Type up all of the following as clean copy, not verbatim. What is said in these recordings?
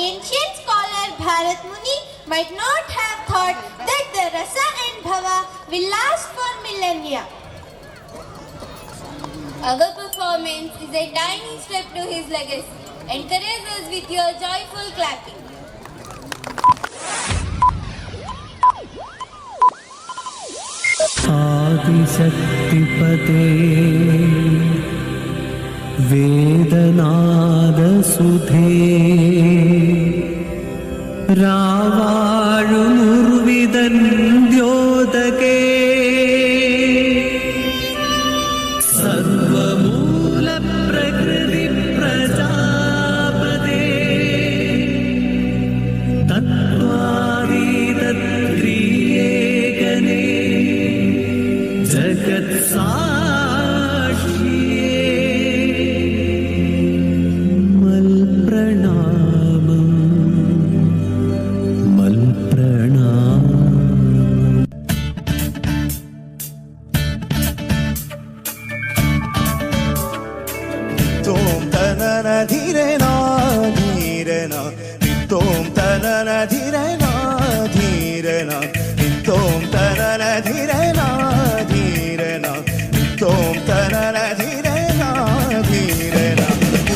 ancient scholar Bharat Muni might not have thought that the rasa and bhava will last for millennia. Our performance is a tiny step to his legacy. Encourage us with your joyful clapping. आदिशक्तिपते वेदनादसुधे रावाळुमुर्विदन्द्योदके सर्वमूलप्रकृतिप्रजापते तत्त्वादितत्क्रियेकने जगत्साक्षिये मल्प्रणामम् मल्प्रणामम् तोम तनन धीरेना धीरेना तोम तनन धीरेना धीरेना तोम तनन धीरेना धीरेना तोम तनन धीरेना धीरेना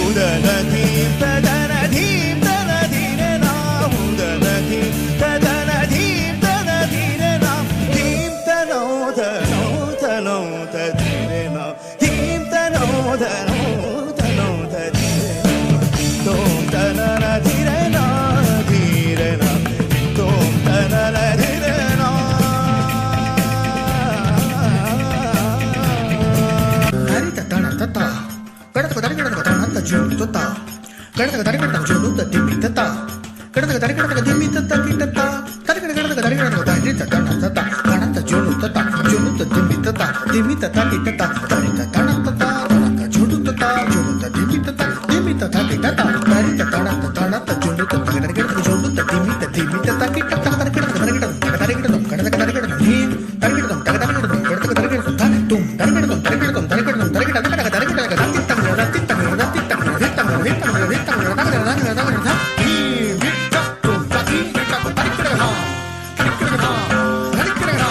उदन धीम तदन धीम तन धीरेना उदन धीम तदन धीम तन धीरेना धीम तनो धनो तनो तधीरेना धीम तनो धनो तनो तधीरेना तोम तनन धीरेना धीरेना तोम तनन धीरेना ಹರಿತ ತಣ ತತ್ತ ಕಡತಕ ತರಿಕಡತಕ ತಣಂತ ಜೋಡು ತತ್ತ ಕಡತಕ ತರಿಕಡತಕ ಜೋಡು ದಿಮ್ಮಿ ತತ್ತ ಕಡತಕ ತರಿಕಡತಕ ದಿಮ್ಮಿ ತತ್ತ ಕಿಟತ್ತ ತರಿಕಡತಕ ತರಿಕಡತಕ ತರಿತ ತಣ ತತ್ತ ಕಣಂತ ಜೋಡು ತತ್ತ ಜೋಡು ದಿಮ್ಮಿ ತತ್ತ ದಿಮ್ಮಿ ತತ್ತ ಕಿಟತ್ತ ತರಿತ ತಣ ತತ್ತ ತಣಕ ಜೋಡು ತತ್ತ ಜೋಡು ದಿಮ್ಮಿ ತತ್ತ ದಿಮ್ಮಿ ತತ್ತ ಕಿಟತ್ತ ತರಿತ ತಣಂತ ತಣಂತ ಜೋಡು ತತ್ತ ಕಡತಕ ಜೋಡು ದಿಮ್ಮಿ ತತ್ತ ಕಿಟತ್ತ ತರಿಕಡತಕ ತರಿಕಡತಕ ತರಿಕಡತಕ ಕಡತಕ ತರಿಕಡತಕ ನೀಂ ತರಿಕಡತಕ ತರಿಕಡತಕ ಕಡತಕ ತರಿಕಡತಕ ತನಿ ತುಂ ತರಿಕಡತಕ ತರಿಕಡತಕ ತರಿಕಡತಕ ತರಿಕಡತಕ ತರಿಕಡತಕ ರತ್ತಿತ್ತಂಗ ರತ್ತಿತ್ತಂಗ ರತ್ತಿತ್ತಂಗ ರತ್ತಿತ್ತಂಗ ರತ್ತಿತ್ತಂಗ ರತ್ತಿತ್ತಂಗ ರತ್ತಿತ್ತಂಗ ಈ ವಿಟ್ಟತ್ತು ತಗಿ ವಿಟ್ಟತ್ತು ತರಿಕಡತಕ ತರಿಕಡತಕ ತರಿಕಡತಕ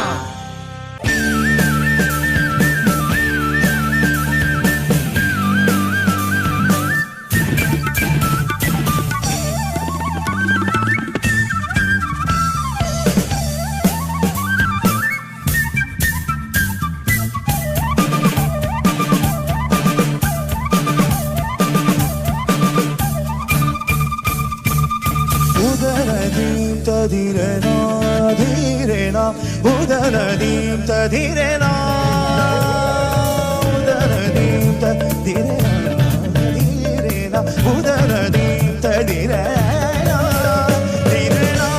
उदनदीं तधीरेना धीरेना उदनदीं तधीरेना उदनदीं तधीरेना धीरेना उदनदीं तधीरेना धीरेना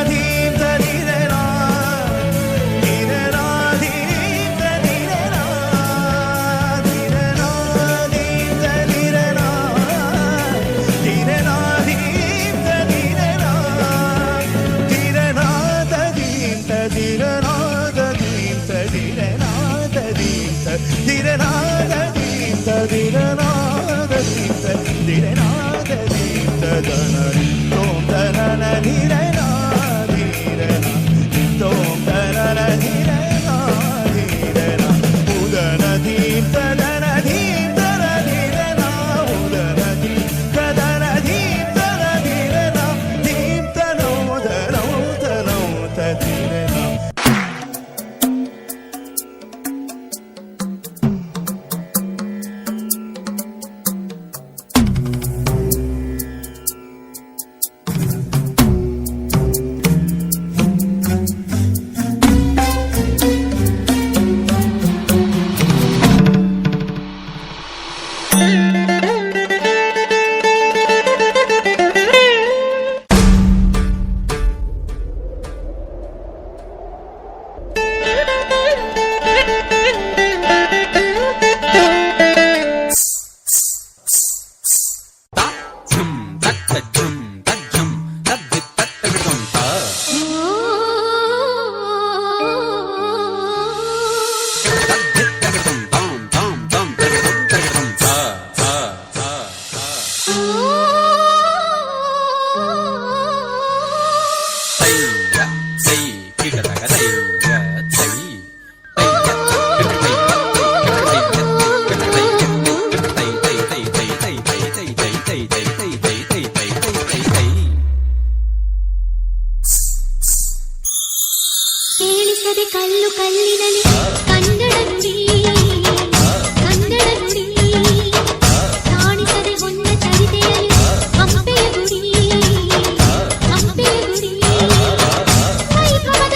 धीं तधीरेना धीरेना धीं तधीरेना धीरेना धीं तधीरेना धीरेना धीं तधीरेना धीरेना धीरेना ಕಾಣಿಸದೆ ಕಲ್ಲು ಕಲ್ಲಿನಲ್ಲಿ ಕನ್ನಡ ನುಡಿ ಕನ್ನಡ ನುಡಿ ಕಾಣಿಸದೆ ಹೊನ್ನ ಚರಿತೆಯಲ್ಲಿ ಹಂಪೆಯ ಗುಡಿ ಹಂಪೆಯ ಗುಡಿ ವೈಭವದ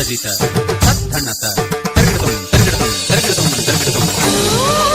ಪ್ರೀತಿ ಸದ್ಧಣತ ತಿರುಗಿಡತಂ ತಿರುಗಿಡತಂ ತಿರುಗಿಡತಂ ತಿರುಗಿಡತಂ